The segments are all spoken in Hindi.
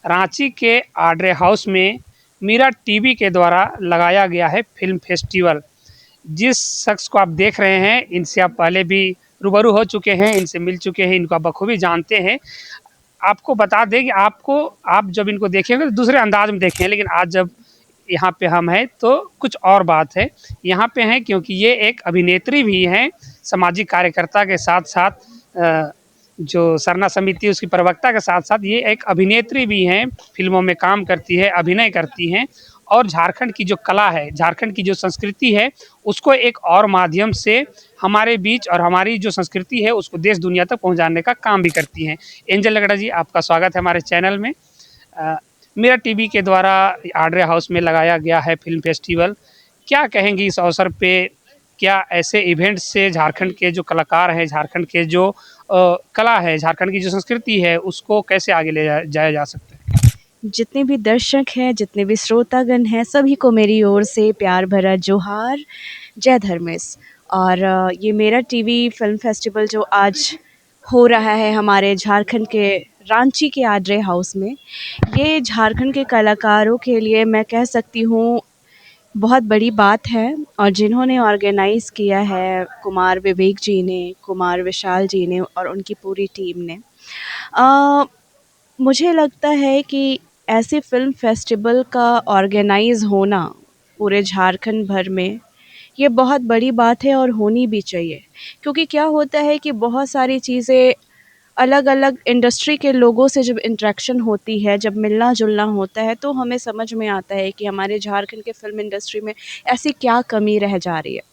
रांची के आड्रे हाउस में मीरा टीवी के द्वारा लगाया गया है फिल्म फेस्टिवल। जिस शख्स को आप देख रहे हैं, इनसे आप पहले भी रूबरू हो चुके हैं, इनसे मिल चुके हैं, इनको आप बखूबी जानते हैं। आपको बता दें कि आप जब इनको देखेंगे तो दूसरे अंदाज में देखें, लेकिन आज जब यहाँ पे हम हैं तो कुछ और बात है। यहाँ पे हैं क्योंकि ये एक अभिनेत्री भी हैं, सामाजिक कार्यकर्ता के साथ साथ जो सरना समिति उसकी प्रवक्ता के साथ साथ ये एक अभिनेत्री भी हैं, फिल्मों में काम करती है, अभिनय करती हैं और झारखंड की जो कला है, झारखंड की जो संस्कृति है, उसको एक और माध्यम से हमारे बीच और हमारी जो संस्कृति है उसको देश दुनिया तक पहुंचाने का काम भी करती हैं। एंजल लगड़ा जी, आपका स्वागत है हमारे चैनल में। मेरा टीवी के द्वारा आड्रे हाउस में लगाया गया है फिल्म फेस्टिवल। क्या कहेंगी इस अवसर पे? क्या ऐसे इवेंट से झारखंड के जो कलाकार हैं, झारखंड के जो कला है, झारखंड की जो संस्कृति है, उसको कैसे आगे ले जाया जा सकता है? जितने भी दर्शक हैं, जितने भी श्रोतागण हैं, सभी को मेरी ओर से प्यार भरा जोहार, जय धर्मेश। और ये मेरा टीवी फिल्म फेस्टिवल जो आज हो रहा है हमारे झारखंड के रांची के आड्रे हाउस में, ये झारखंड के कलाकारों के लिए मैं कह सकती हूँ बहुत बड़ी बात है। और जिन्होंने ऑर्गेनाइज़ किया है, कुमार विवेक जी ने, कुमार विशाल जी ने और उनकी पूरी टीम ने, मुझे लगता है कि ऐसे फ़िल्म फेस्टिवल का ऑर्गेनाइज़ होना पूरे झारखंड भर में, ये बहुत बड़ी बात है और होनी भी चाहिए। क्योंकि क्या होता है कि बहुत सारी चीज़ें अलग-अलग इंडस्ट्री के लोगों से जब इंटरेक्शन होती है, जब मिलना-जुलना होता है, तो हमें समझ में आता है कि हमारे झारखंड के फ़िल्म इंडस्ट्री में ऐसी क्या कमी रह जा रही है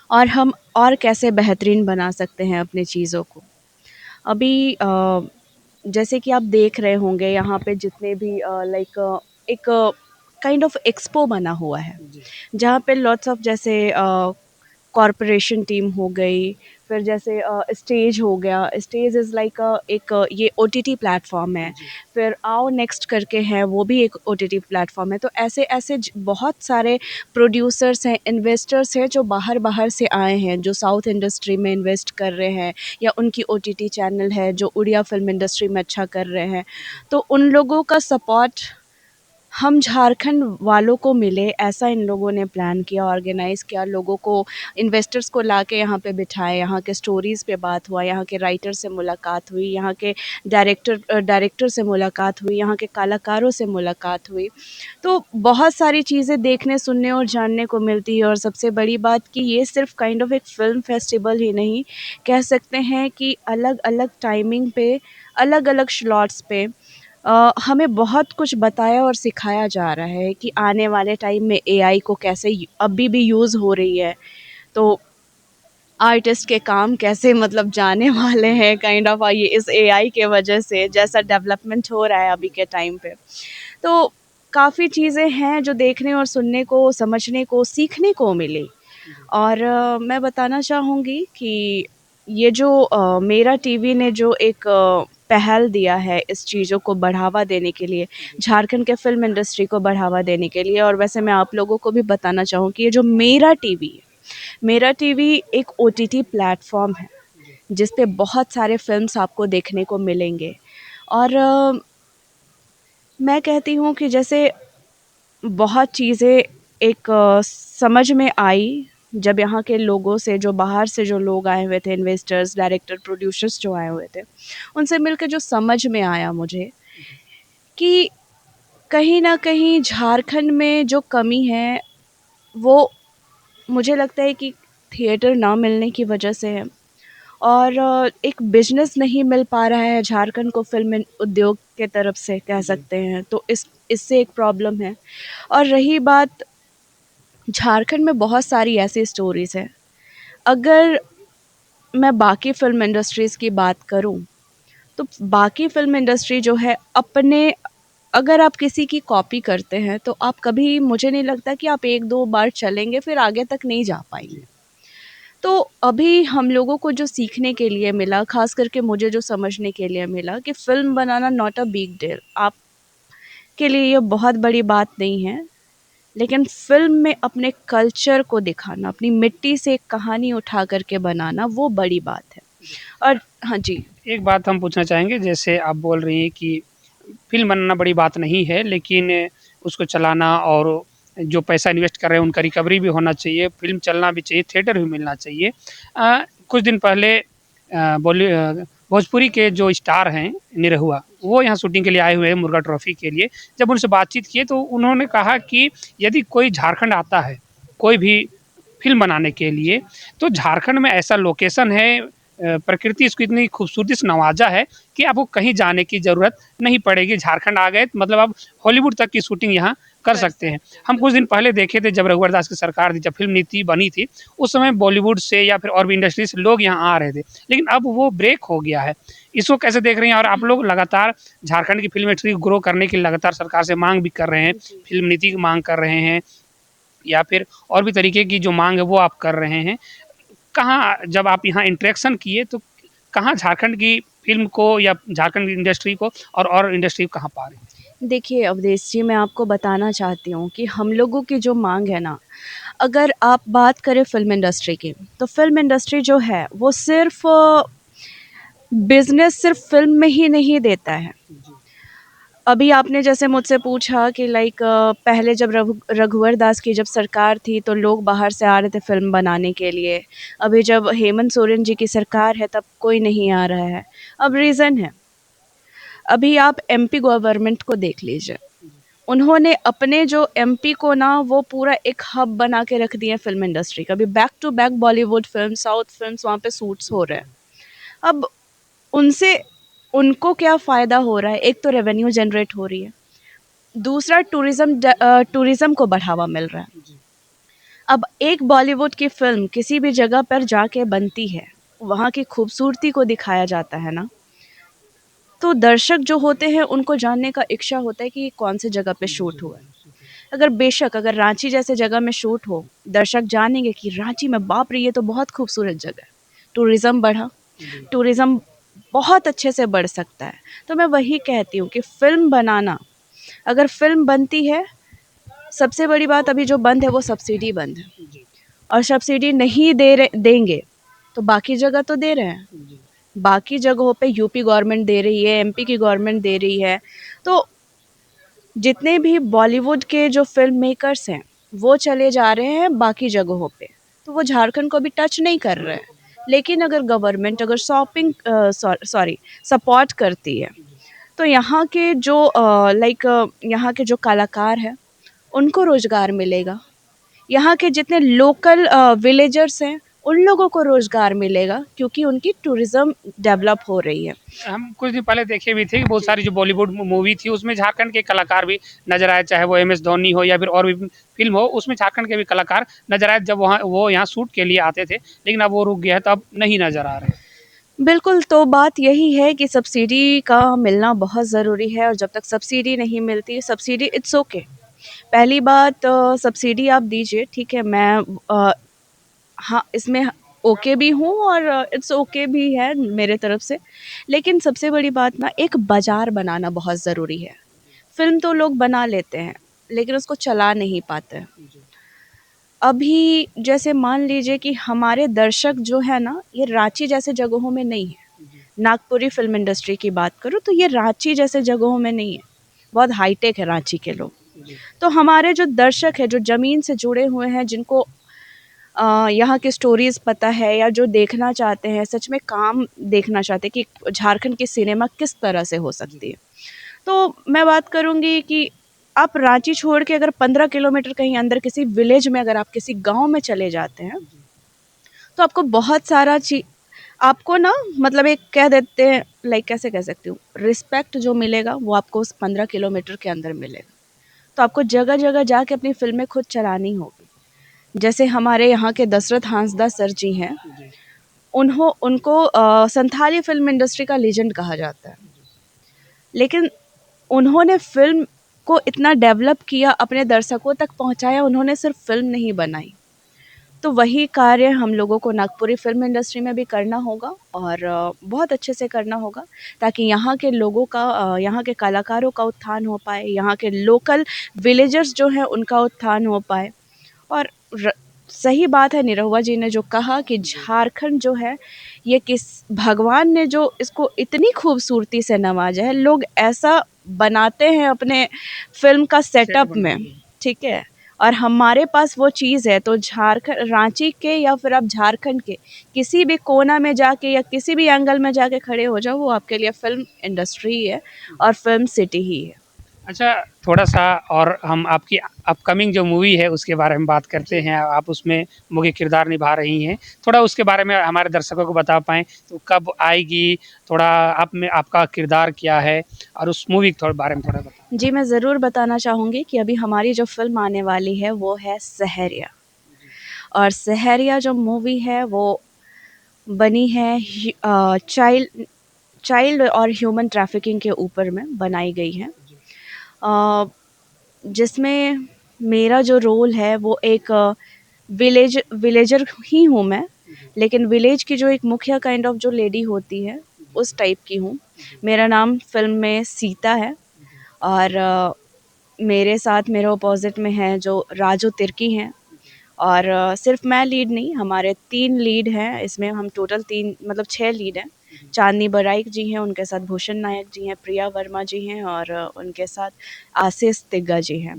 और हम और कैसे बेहतरीन बना सकते हैं अपनी चीज़ों को। अभी जैसे कि आप देख रहे होंगे यहाँ पे जितने भी लाइक एक काइंड ऑफ एक्सपो बना हुआ है, जहाँ पे लॉट्स ऑफ जैसे कॉरपोरेशन टीम हो गई, फिर जैसे स्टेज हो गया। स्टेज इज़ लाइक एक ये ओटीटी प्लेटफॉर्म है। फिर आओ नेक्स्ट करके है, वो भी एक ओटीटी प्लेटफॉर्म है। तो ऐसे ऐसे बहुत सारे प्रोड्यूसर्स हैं, इन्वेस्टर्स हैं जो बाहर बाहर से आए हैं, जो साउथ इंडस्ट्री में इन्वेस्ट कर रहे हैं, या उनकी ओटीटी चैनल है जो उड़िया फिल्म इंडस्ट्री में अच्छा कर रहे हैं। तो उन लोगों का सपोर्ट हम झारखंड वालों को मिले, ऐसा इन लोगों ने प्लान किया, ऑर्गेनाइज़ किया। लोगों को, इन्वेस्टर्स को लाके यहाँ पे बिठाए, यहाँ के स्टोरीज़ पे बात हुआ, यहाँ के राइटर से मुलाकात हुई, यहाँ के डायरेक्टर से मुलाकात हुई, यहाँ के कलाकारों से मुलाकात हुई। तो बहुत सारी चीज़ें देखने, सुनने और जानने को मिलती है। और सबसे बड़ी बात कि ये सिर्फ काइंड ऑफ एक फ़िल्म फेस्टिवल ही नहीं, कह सकते हैं कि अलग अलग टाइमिंग पे, अलग अलग स्लॉट्स पे हमें बहुत कुछ बताया और सिखाया जा रहा है कि आने वाले टाइम में एआई को कैसे अभी भी यूज़ हो रही है। तो आर्टिस्ट के काम कैसे मतलब जाने वाले हैं काइंड ऑफ, ये इस एआई के वजह से जैसा डेवलपमेंट हो रहा है अभी के टाइम पे। तो काफ़ी चीज़ें हैं जो देखने और सुनने को, समझने को, सीखने को मिली। और मैं बताना चाहूँगी कि ये जो मेरा टीवी ने जो एक पहल दिया है इस चीज़ों को बढ़ावा देने के लिए, झारखंड के फ़िल्म इंडस्ट्री को बढ़ावा देने के लिए। और वैसे मैं आप लोगों को भी बताना चाहूँ कि ये जो मेरा टीवी है, मेरा टीवी एक ओटीटी प्लेटफ़ॉर्म है, जिस पे बहुत सारे फ़िल्म्स आपको देखने को मिलेंगे। और मैं कहती हूँ कि जैसे बहुत चीज़ें एक समझ में आई जब यहाँ के लोगों से, जो बाहर से जो लोग आए हुए थे, इन्वेस्टर्स, डायरेक्टर, प्रोड्यूसर्स जो आए हुए थे, उनसे मिलकर जो समझ में आया मुझे कि कहीं न कहीं झारखंड में जो कमी है, वो मुझे लगता है कि थिएटर ना मिलने की वजह से है। और एक बिज़नेस नहीं मिल पा रहा है झारखंड को फ़िल्म उद्योग के तरफ से, कह सकते हैं। तो इससे एक प्रॉब्लम है। और रही बात, झारखंड में बहुत सारी ऐसी स्टोरीज़ हैं। अगर मैं बाकी फ़िल्म इंडस्ट्रीज़ की बात करूँ, तो बाकी फ़िल्म इंडस्ट्री जो है अपने, अगर आप किसी की कॉपी करते हैं तो आप कभी, मुझे नहीं लगता कि आप 1-2 बार चलेंगे, फिर आगे तक नहीं जा पाएँगे। तो अभी हम लोगों को जो सीखने के लिए मिला, ख़ास करके मुझे जो समझने के लिए मिला, कि film banana not a big deal. आपके लिए ये बहुत बड़ी बात नहीं है, लेकिन फ़िल्म में अपने कल्चर को दिखाना, अपनी मिट्टी से एक कहानी उठा कर के बनाना, वो बड़ी बात है। और हाँ जी। एक बात हम पूछना चाहेंगे, जैसे आप बोल रही हैं कि फ़िल्म बनाना बड़ी बात नहीं है, लेकिन उसको चलाना और जो पैसा इन्वेस्ट कर रहे हैं उनका रिकवरी भी होना चाहिए, फ़िल्म चलना भी चाहिए, थिएटर भी मिलना चाहिए। कुछ दिन पहले भोजपुरी के जो स्टार हैं निरहुआ, वो यहाँ शूटिंग के लिए आए हुए हैं मुर्गा ट्रॉफ़ी के लिए। जब उनसे बातचीत किए तो उन्होंने कहा कि यदि कोई झारखंड आता है, कोई भी फ़िल्म बनाने के लिए, तो झारखंड में ऐसा लोकेशन है, प्रकृति इसको इतनी खूबसूरती से नवाजा है कि आपको कहीं जाने की ज़रूरत नहीं पड़ेगी। झारखंड आ गए मतलब आप हॉलीवुड तक की शूटिंग यहाँ कर सकते हैं। हम कुछ दिन पहले देखे थे जब रघुवर दास की सरकार थी, जब फ़िल्म नीति बनी थी, उस समय बॉलीवुड से या फिर और भी इंडस्ट्री से लोग यहाँ आ रहे थे। लेकिन अब वो ब्रेक हो गया है। इसको कैसे देख रही हैं? और आप लोग लगातार झारखंड की फ़िल्म इंडस्ट्री ग्रो करने की लगातार सरकार से माँग भी कर रहे हैं, फ़िल्म नीति की माँग कर रहे हैं या फिर और भी तरीके की जो माँग है वो आप कर रहे हैं। कहाँ जब आप यहाँ इंटरेक्शन किए तो कहाँ झारखंड की फ़िल्म को या झारखंड की इंडस्ट्री को और इंडस्ट्री को कहाँ पा रही हैं? देखिए अवधेश जी, मैं आपको बताना चाहती हूँ कि हम लोगों की जो माँग है ना, अगर आप बात करें फ़िल्म इंडस्ट्री की, तो फ़िल्म इंडस्ट्री जो है वो सिर्फ़ बिज़नेस सिर्फ़ फ़िल्म में ही नहीं देता है। अभी आपने जैसे मुझसे पूछा कि पहले जब रघुवर दास की जब सरकार थी तो लोग बाहर से आ रहे थे फ़िल्म बनाने के लिए। अभी जब हेमंत सोरेन जी की सरकार है तब कोई नहीं आ रहा है। अब रीज़न है, अभी आप एमपी गवर्नमेंट को देख लीजिए। उन्होंने अपने जो एमपी को ना वो पूरा एक हब बना के रख दिया फ़िल्म इंडस्ट्री का। अभी back to back Bollywood film, south films वहाँ पे शूट्स हो रहे हैं। अब उनसे उनको क्या फ़ायदा हो रहा है? एक तो रेवेन्यू जनरेट हो रही है, दूसरा टूरिज़्म को बढ़ावा मिल रहा है। अब एक बॉलीवुड की फ़िल्म किसी भी जगह पर जाके बनती है, वहाँ की खूबसूरती को दिखाया जाता है ना, तो दर्शक जो होते हैं उनको जानने का इच्छा होता है कि ये कौन सी जगह पे शूट हुआ है। अगर रांची जैसे जगह में शूट हो, दर्शक जानेंगे कि रांची में बाप रे! ये तो बहुत खूबसूरत जगह है। टूरिज़्म बढ़ा, टूरिज़्म बहुत अच्छे से बढ़ सकता है। तो मैं वही कहती हूँ कि फ़िल्म बनाना, अगर फ़िल्म बनती है, सबसे बड़ी बात अभी जो बंद है वो सब्सिडी बंद है, और सब्सिडी नहीं देंगे तो बाकी जगह तो दे रहे हैं। बाकी जगहों पे यूपी गवर्नमेंट दे रही है, एमपी की गवर्नमेंट दे रही है। तो जितने भी बॉलीवुड के जो फ़िल्म मेकर्स हैं, वो चले जा रहे हैं बाकी जगहों पे, तो वो झारखंड को अभी टच नहीं कर रहे हैं। लेकिन अगर गवर्नमेंट अगर सपोर्ट करती है, तो यहाँ के जो यहाँ के जो कलाकार हैं, उनको रोज़गार मिलेगा। यहाँ के जितने लोकल विलेजर्स हैं, उन लोगों को रोज़गार मिलेगा क्योंकि उनकी टूरिज़्म डेवलप हो रही है। हम कुछ दिन पहले देखे भी थे कि बहुत सारी जो बॉलीवुड मूवी थी उसमें झारखंड के कलाकार भी नजर आए, चाहे वो एम एस धोनी हो या फिर और भी फिल्म हो, उसमें झारखंड के भी कलाकार नजर आए जब वहाँ वो यहाँ शूट के लिए आते थे, लेकिन अब वो रुक गया है तो अब नहीं नजर आ रहे। बिल्कुल, तो बात यही है कि सब्सिडी का मिलना बहुत ज़रूरी है, और जब तक सब्सिडी नहीं मिलती, सब्सिडी इट्स ओके। पहली बात, सब्सिडी आप दीजिए, ठीक है, मैं हाँ, इसमें ओके भी हूँ और इट्स ओके भी है मेरे तरफ से। लेकिन सबसे बड़ी बात ना, एक बाज़ार बनाना बहुत ज़रूरी है। फ़िल्म तो लोग बना लेते हैं, लेकिन उसको चला नहीं पाते हैं। अभी जैसे मान लीजिए कि हमारे दर्शक जो है ना, ये रांची जैसे जगहों में नहीं है। नागपुरी फ़िल्म इंडस्ट्री की बात करूँ तो ये रांची जैसे जगहों में नहीं है, बहुत हाईटेक है रांची के लोग। तो हमारे जो दर्शक हैं, जो ज़मीन से जुड़े हुए हैं, जिनको यहाँ की स्टोरीज़ पता है या जो देखना चाहते हैं, सच में काम देखना चाहते हैं कि झारखंड की सिनेमा किस तरह से हो सकती है। तो मैं बात करूँगी कि आप रांची छोड़ के अगर 15 किलोमीटर कहीं अंदर किसी विलेज में, अगर आप किसी गाँव में चले जाते हैं, तो आपको बहुत सारा आपको ना, मतलब एक कह देते हैं, कैसे कह सकती हूँ, रिस्पेक्ट जो मिलेगा वो आपको उस 15 किलोमीटर के अंदर मिलेगा। तो आपको जगह-जगह जाके अपनी फ़िल्में खुद चलानी होगी। जैसे हमारे यहाँ के दशरथ हांसदा सर जी हैं, उनको संथाली फ़िल्म इंडस्ट्री का लीजेंड कहा जाता है। लेकिन उन्होंने फ़िल्म को इतना डेवलप किया, अपने दर्शकों तक पहुँचाया, उन्होंने सिर्फ़ फ़िल्म नहीं बनाई। तो वही कार्य हम लोगों को नागपुरी फ़िल्म इंडस्ट्री में भी करना होगा, और बहुत अच्छे से करना होगा, ताकि यहाँ के लोगों का, यहाँ के कलाकारों का उत्थान हो पाए, यहाँ के लोकल विलेजर्स जो हैं उनका उत्थान हो पाए, और सही बात है निरहुआ जी ने जो कहा कि झारखंड जो है ये किस भगवान ने जो इसको इतनी खूबसूरती से नवाजा है, लोग ऐसा बनाते हैं अपने फ़िल्म का सेटअप में, ठीक है? और हमारे पास वो चीज़ है, तो झारखंड रांची के या फिर आप झारखंड के किसी भी कोना में जाके या किसी भी एंगल में जाके खड़े हो जाओ, वो आपके लिए फ़िल्म इंडस्ट्री ही है और फ़िल्म सिटी ही है। अच्छा, थोड़ा-सा और हम आपकी अपकमिंग जो मूवी है उसके बारे में बात करते हैं। आप उसमें मुख्य किरदार निभा रही हैं। थोड़ा उसके बारे में हमारे दर्शकों को बता पाएँ, तो कब आएगी? थोड़ा आप में आपका किरदार क्या है? और उस मूवी के थोड़े बारे में थोड़ा बताएँ। जी, मैं ज़रूर बताना चाहूँगी कि अभी हमारी जो फ़िल्म आने वाली है वो है सहरिया। और सहरिया जो मूवी है वो बनी है चाइल्ड और ह्यूमन ट्रैफिकिंग के ऊपर में बनाई गई है। अ, जिसमें मेरा जो रोल है वो एक विलेजर ही हूँ मैं, लेकिन विलेज की जो एक मुखिया काइंड ऑफ जो लेडी होती है, उस टाइप की हूँ। मेरा नाम फ़िल्म में सीता है और मेरे साथ मेरे अपोज़िट में हैं जो राजू तिर्की हैं। और सिर्फ मैं लीड नहीं, हमारे 3 लीड हैं इसमें, हम टोटल 3 मतलब 6 लीड हैं। चांदनी बराइक जी हैं, उनके साथ भूषण नायक जी हैं, प्रिया वर्मा जी हैं और उनके साथ आशीष तिग्गा जी हैं।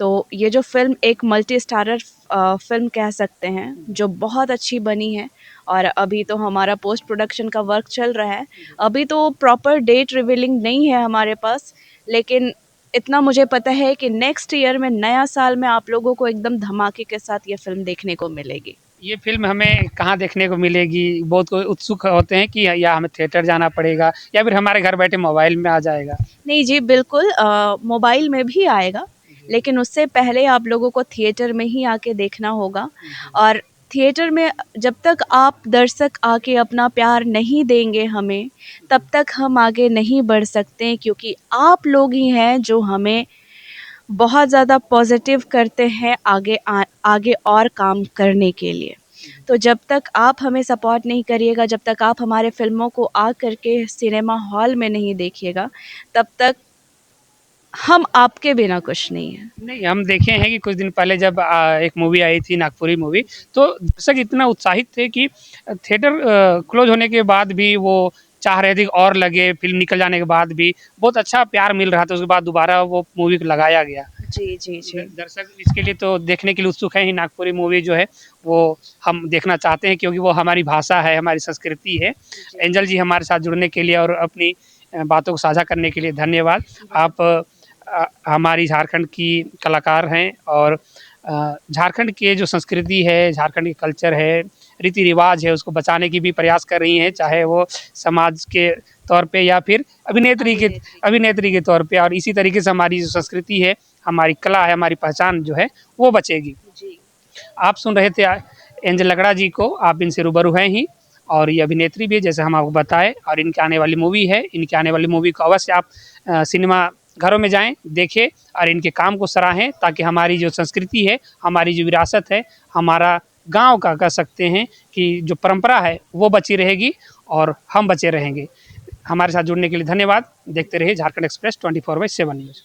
तो ये जो फ़िल्म एक मल्टी स्टारर फ़िल्म कह सकते हैं, जो बहुत अच्छी बनी है और अभी तो हमारा पोस्ट प्रोडक्शन का वर्क चल रहा है। अभी तो प्रॉपर डेट रिवीलिंग नहीं है हमारे पास, लेकिन इतना मुझे पता है कि नेक्स्ट ईयर में नया साल में आप लोगों को एकदम धमाके के साथ ये फ़िल्म देखने को मिलेगी। ये फ़िल्म हमें कहाँ देखने को मिलेगी? बहुत कोई उत्सुक होते हैं कि या हमें थिएटर जाना पड़ेगा या फिर हमारे घर बैठे मोबाइल में आ जाएगा? नहीं जी, बिल्कुल मोबाइल में भी आएगा, लेकिन उससे पहले आप लोगों को थिएटर में ही आके देखना होगा। और थिएटर में जब तक आप दर्शक आके अपना प्यार नहीं देंगे हमें, तब तक हम आगे नहीं बढ़ सकते, क्योंकि आप लोग ही हैं जो हमें बहुत ज़्यादा पॉज़िटिव करते हैं आगे और काम करने के लिए। तो जब तक आप हमें सपोर्ट नहीं करिएगा, जब तक आप हमारे फ़िल्मों को आकर के सिनेमा हॉल में नहीं देखिएगा, तब तक हम आपके बिना कुछ नहीं हैं। नहीं, हम देखे हैं कि कुछ दिन पहले जब एक मूवी आई थी नागपुरी मूवी, तो दर्शक इतना उत्साहित थे कि थिएटर क्लोज़ होने के बाद भी वो चाह रहे थे कि और लगे, फ़िल्म निकल जाने के बाद भी बहुत अच्छा प्यार मिल रहा था, उसके बाद दोबारा वो मूवी को लगाया गया। जी, जी, जी। दर्शक इसके लिए तो देखने के लिए उत्सुक हैं ही, नागपुरी मूवी जो है वो हम देखना चाहते हैं क्योंकि वो हमारी भाषा है, हमारी संस्कृति है। एंजल जी हमारे साथ जुड़ने के लिए और अपनी बातों को साझा करने के लिए धन्यवाद। आप हमारी झारखंड की कलाकार हैं और झारखंड के जो संस्कृति है, झारखंड की कल्चर है, रीति रिवाज है, उसको बचाने की भी प्रयास कर रही हैं, चाहे वो समाज के तौर पे या फिर अभिनेत्री के तौर पे। और इसी तरीके से हमारी जो संस्कृति है, हमारी कला है, हमारी पहचान जो है वो बचेगी। जी। आप सुन रहे थे एंजल लगड़ा जी को, आप इनसे रूबरू हैं ही और ये अभिनेत्री भी है जैसे हम आपको बताए, और इनकी आने वाली मूवी है, इनकी आने वाली मूवी को अवश्य आप सिनेमा घरों में जाएँ, देखें और इनके काम को सराहें, ताकि हमारी जो संस्कृति है, हमारी जो विरासत है, हमारा गाँव का कह सकते हैं कि जो परंपरा है वो बची रहेगी और हम बचे रहेंगे। हमारे साथ जुड़ने के लिए धन्यवाद। देखते रहिए झारखंड एक्सप्रेस 24/7 न्यूज़।